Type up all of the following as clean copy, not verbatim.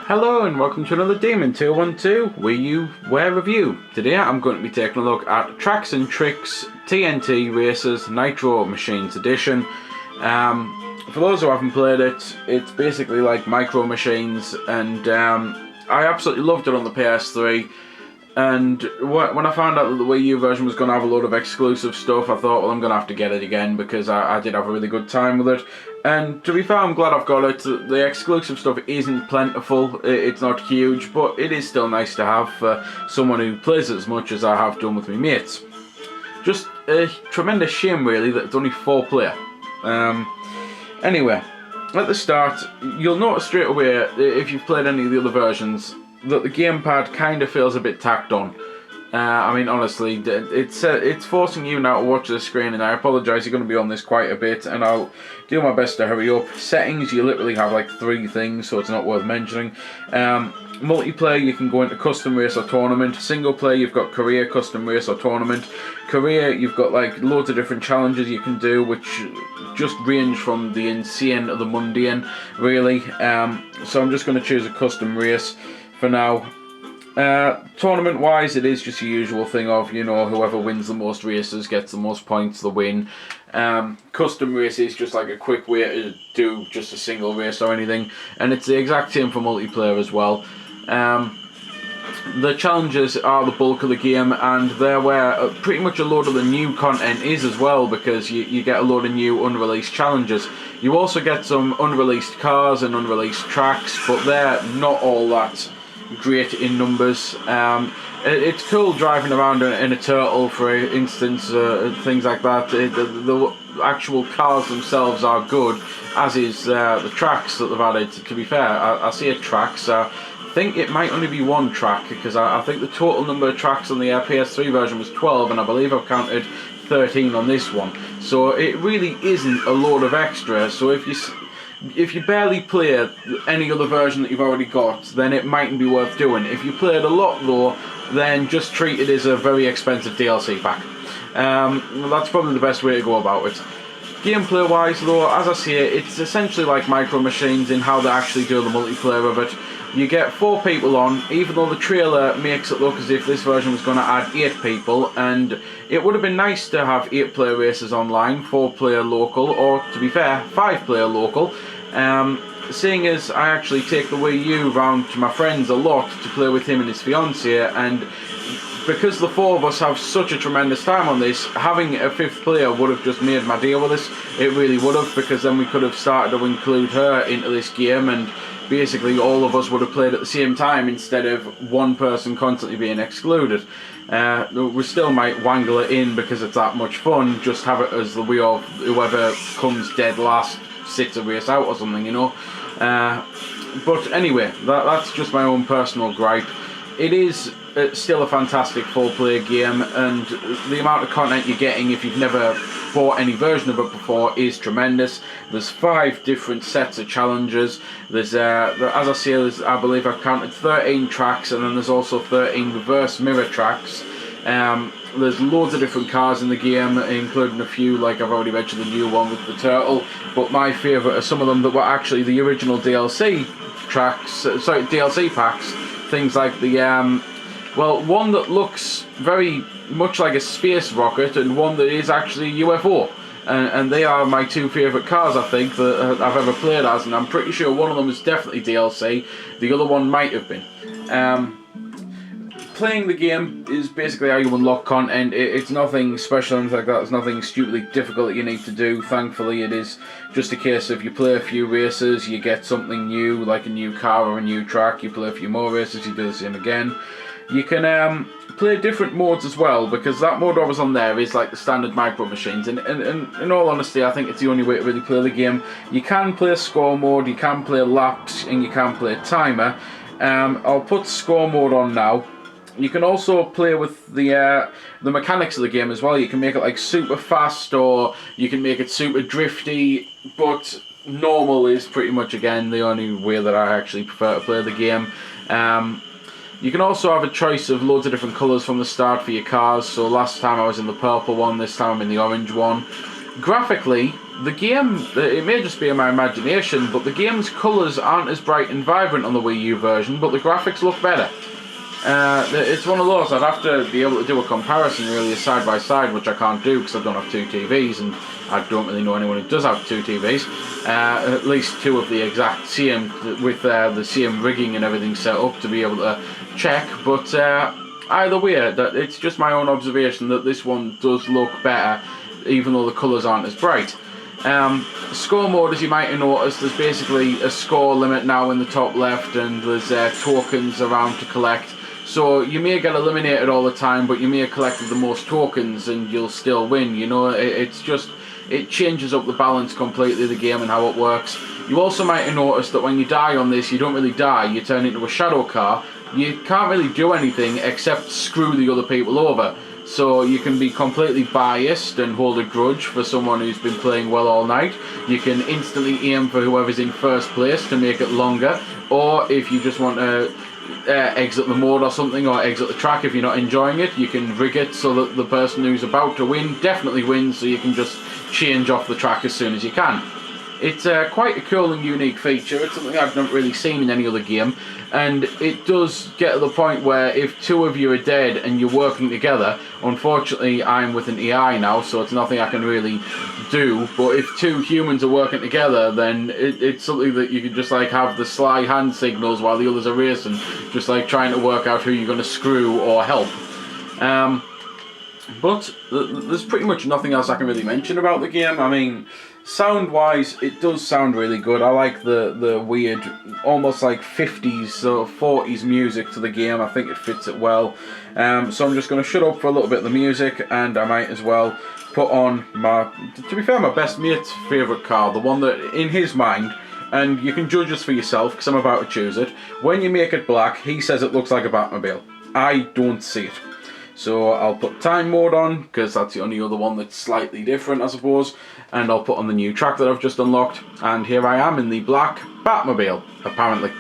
Hello and welcome to another T.N.T WiiUWare review. Today I'm going to be taking a look at Tracks and Tricks T.N.T Racers Nitro Machines Edition. For those who haven't played it, it's basically like Micro Machines, and I absolutely loved it on the PS3. And when I found out that the Wii U version was going to have a load of exclusive stuff, I thought, well, I'm going to have to get it again because I did have a really good time with it. And to be fair, I'm glad I've got it. The exclusive stuff isn't plentiful, it's not huge, but it is still nice to have for someone who plays as much as I have done with my mates. Just a tremendous shame, really, that it's only 4-player. Anyway, at the start, you'll notice straight away, if you've played any of the other versions, that the gamepad kind of feels a bit tacked on. I mean, honestly, it's forcing you now to watch the screen, and I apologise, you're going to be on this quite a bit, and I'll do my best to hurry up. Settings, you literally have like 3 things, so it's not worth mentioning. Multiplayer, you can go into custom race or tournament. Single player, you've got career, custom race or tournament. Career, you've got like loads of different challenges you can do, which just range from the insane to the mundane, really. So I'm just going to choose a custom race for now. Tournament wise, it is just the usual thing of, you know, whoever wins the most races gets the most points, the win. Custom race is just like a quick way to do just a single race or anything, and it's the exact same for multiplayer as well. The challenges are the bulk of the game, and they're where pretty much a load of the new content is as well, because you get a load of new unreleased challenges. You also get some unreleased cars and unreleased tracks, but they're not all that great in numbers. It's cool driving around in a turtle, for instance, things like that. The actual cars themselves are good, as is the tracks that they've added. To be fair, I see a track, so I think it might only be 1 track, because I think the total number of tracks on the PS3 version was 12, and I believe I've counted 13 on this one. So it really isn't a load of extra. So if you barely play any other version that you've already got, then it mightn't be worth doing. If you played a lot though, then just treat it as a very expensive DLC pack. That's probably the best way to go about it. Gameplay wise though, as I say, it's essentially like Micro Machines in how they actually do the multiplayer of it. You get 4 people on, even though the trailer makes it look as if this version was going to add 8 people, and it would have been nice to have 8-player races online, 4-player local, or to be fair, 5-player local. Seeing as I actually take the Wii U round to my friends a lot to play with him and his fiancée, and because the 4 of us have such a tremendous time on this, having a 5th player would have just made my deal with this. It really would have, because then we could have started to include her into this game, and basically all of us would have played at the same time instead of one person constantly being excluded. We still might wangle it in because it's that much fun, just have it as the whoever comes dead last sits a race out or something, you know. But anyway, that's just my own personal gripe. It is still a fantastic 4-player game, and the amount of content you're getting, if you've never bought any version of it before, is tremendous. There's 5 different sets of challenges. There's, as I say, I believe I've counted 13 tracks, and then there's also 13 reverse mirror tracks. There's loads of different cars in the game, including a few, like I've already mentioned, the new one with the turtle, but my favourite are some of them that were actually the original DLC packs. Things like the, one that looks very much like a space rocket, and one that is actually a UFO. And they are my 2 favourite cars, I think, that I've ever played as, and I'm pretty sure one of them is definitely DLC, the other one might have been. Playing the game is basically how you unlock content. It's nothing special or anything like that. It's nothing stupidly difficult that you need to do. Thankfully, it is just a case of you play a few races, you get something new, like a new car or a new track. You play a few more races, you do the same again. You can play different modes as well, because that mode I was on there is like the standard Micro Machines, and in all honesty, I think it's the only way to really play the game. You can play score mode, you can play laps, and you can play timer. I'll put score mode on now. You can also play with the mechanics of the game as well. You can make it like super fast, or you can make it super drifty, but normal is pretty much, again, the only way that I actually prefer to play the game. You can also have a choice of loads of different colours from the start for your cars. So last time I was in the purple one, this time I'm in the orange one. Graphically, the game, it may just be in my imagination, but the game's colours aren't as bright and vibrant on the Wii U version, but the graphics look better. It's one of those, I'd have to be able to do a comparison really side by side, which I can't do because I don't have two TVs, and I don't really know anyone who does have two TVs. At least two of the exact same, with the same rigging and everything set up to be able to check, but either way, it's just my own observation that this one does look better, even though the colours aren't as bright. Score mode, as you might have noticed, there's basically a score limit now in the top left, and there's tokens around to collect. So you may get eliminated all the time, but you may have collected the most tokens and you'll still win. You know, it changes up the balance completely, the game and how it works. You also might have noticed that when you die on this, you don't really die, you turn into a shadow car. You can't really do anything except screw the other people over. So you can be completely biased and hold a grudge for someone who's been playing well all night. You can instantly aim for whoever's in first place to make it longer. Or if you just want to exit the mode or something, or exit the track if you're not enjoying it, you can rig it so that the person who's about to win definitely wins, so you can just change off the track as soon as you can. It's quite a cool and unique feature. It's something I've not really seen in any other game, and it does get to the point where if two of you are dead and you're working together, unfortunately I'm with an AI now, so it's nothing I can really do, but if two humans are working together, then it's something that you can just like have the sly hand signals while the others are racing, just like trying to work out who you're going to screw or help. But there's pretty much nothing else I can really mention about the game. I mean, sound-wise, it does sound really good. I like the weird, almost like 50s or 40s music to the game. I think it fits it well. So I'm just going to shut up for a little bit of the music, and I might as well put on my, to be fair, my best mate's favourite car, the one that, in his mind, and you can judge this for yourself because I'm about to choose it. When you make it black, he says it looks like a Batmobile. I don't see it. So I'll put time mode on, because that's the only other one that's slightly different, I suppose. And I'll put on the new track that I've just unlocked. And here I am in the black Batmobile, apparently.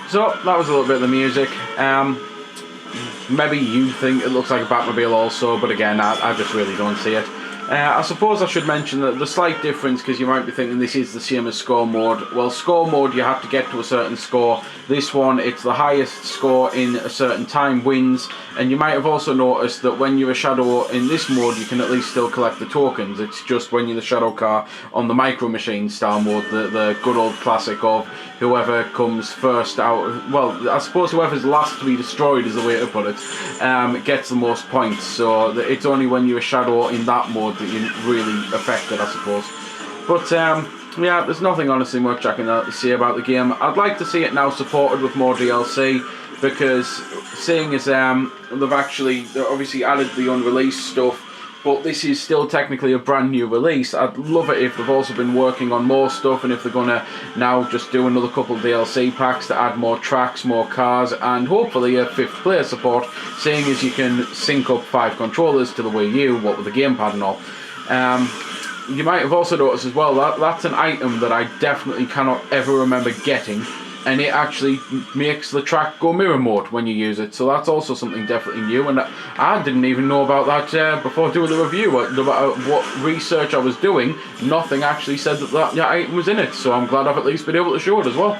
So that was a little bit of the music. Maybe you think it looks like a Batmobile also, but again, I just really don't see it. I suppose I should mention that the slight difference, because you might be thinking this is the same as score mode. Well, score mode, you have to get to a certain score. This one, it's the highest score in a certain time wins. And you might have also noticed that when you're a Shadow in this mode, you can at least still collect the tokens. It's just when you're the Shadow car on the Micro Machine style mode, the good old classic of whoever comes first out, well, I suppose whoever's last to be destroyed is the way to put it, gets the most points. So it's only when you're a Shadow in that mode that you're really affected, I suppose. But yeah, there's nothing honestly much I can say about the game. I'd like to see it now supported with more DLC, because seeing as they've obviously added the unreleased stuff, but this is still technically a brand new release. I'd love it if they've also been working on more stuff, and if they're gonna now just do another couple of DLC packs to add more tracks, more cars, and hopefully a 5th player support, seeing as you can sync up 5 controllers to the Wii U, what with the gamepad and all. You might have also noticed as well that that's an item that I definitely cannot ever remember getting, and it actually makes the track go mirror mode when you use it, so that's also something definitely new, and I didn't even know about that before doing the review. No matter what research I was doing, nothing actually said that item was in it, so I'm glad I've at least been able to show it as well.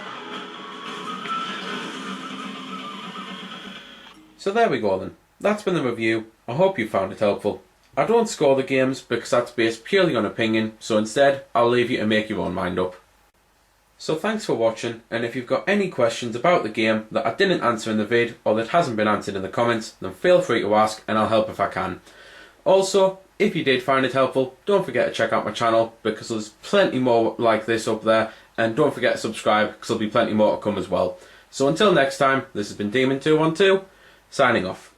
So there we go then, that's been the review. I hope you found it helpful. I don't score the games because that's based purely on opinion, so instead I'll leave you to make your own mind up. So thanks for watching, and if you've got any questions about the game that I didn't answer in the vid or that hasn't been answered in the comments, then feel free to ask and I'll help if I can. Also, if you did find it helpful, don't forget to check out my channel because there's plenty more like this up there, and don't forget to subscribe because there'll be plenty more to come as well. So until next time, this has been T.N.T, signing off.